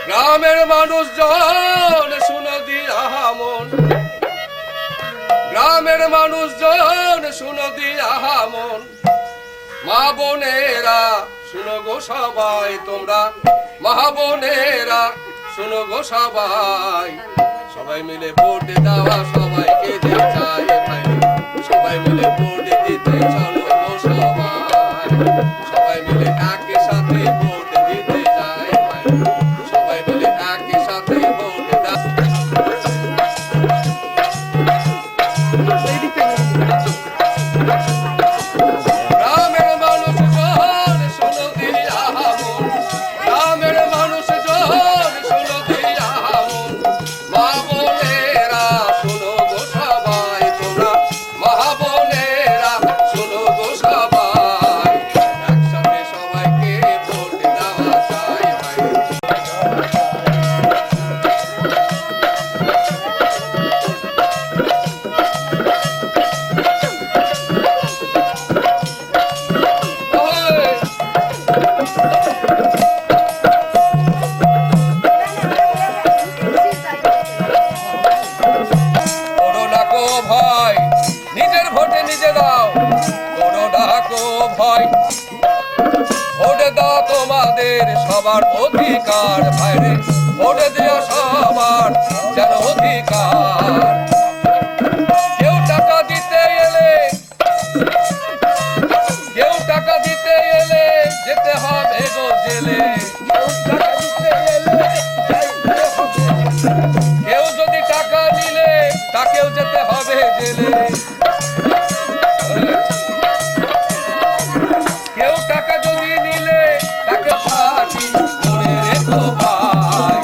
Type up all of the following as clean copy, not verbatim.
গ্রামের মানুষজন শুনো দিয়া মন, গ্রামের মানুষজন শুনো দিয়া মন, মা বোনেরা শুনো গো সবাই, তোমরা মা বোনেরা শুনো গো সবাই, সবাই মিলে ভোট দেওয়া সবাইকে দিয়ে চাই ভাই, সবাই মিলে ভোট দিতে চলো গো সবাই, সবাই মিলে একই সাথে ভোট দিতে যাই ভাই, সবাই মিলে একই সাথে ভোট গ্রামের মানুষজন শুনো দিয়া মন, গ্রামের মানুষজন শুনো দিয়া মন, মা বোনেরা শুনো গো সবাই, তোমরা মা বোনেরা শুনো গো সবাই, একসাথে সবাইকে ভোট দেওয়া চাই ভাই। করো না কো ভয়, নিজের ভোটে নিজে দাও, করো না কো ভয়, ভোটে দাও তোমাদের সবার অধিকার ভাইরে, ভোটে দিও সবার যেন অধিকার। কেউ টাকা দিতে এলে, কেউ টাকা দিতে এলে যেতে হবে গো জেলে, কেউ যদি টাকা নিলে তাকেও যেতে হবে জেলে, কেউ টাকা যদি নিলে তাকে ফাঁসি করে রেখো ভাই,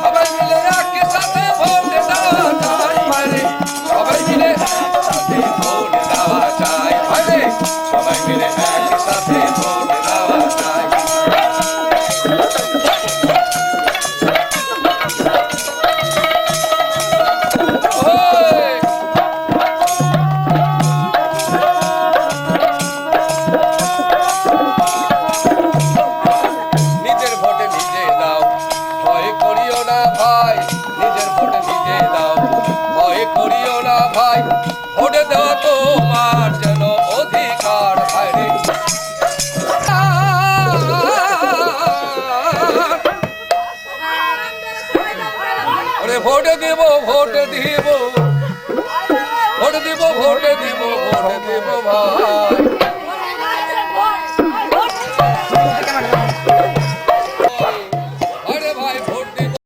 সবাই মিলে একই সাথে ভোট দেওয়া চাই ভাইরে, সবাই মিলে একসাথে ভোট দেওয়া চাই ভাইরে, সবাই মিলে একই সাথে ভোট দেওয়া চাই। নিজের ভোটে নিজে দাও, ভয় করিও না ভাই, নিজের ভোটে নিজে দাও, ভয় করিও না ভাই, ভোটে দেওয়া তোমার যেন অধিকার ভাইরে। ওরে ভোটে দিব, ভোটে দিব, ভোট দিব, ভোটে দিব, ভোটে দিব ভাই।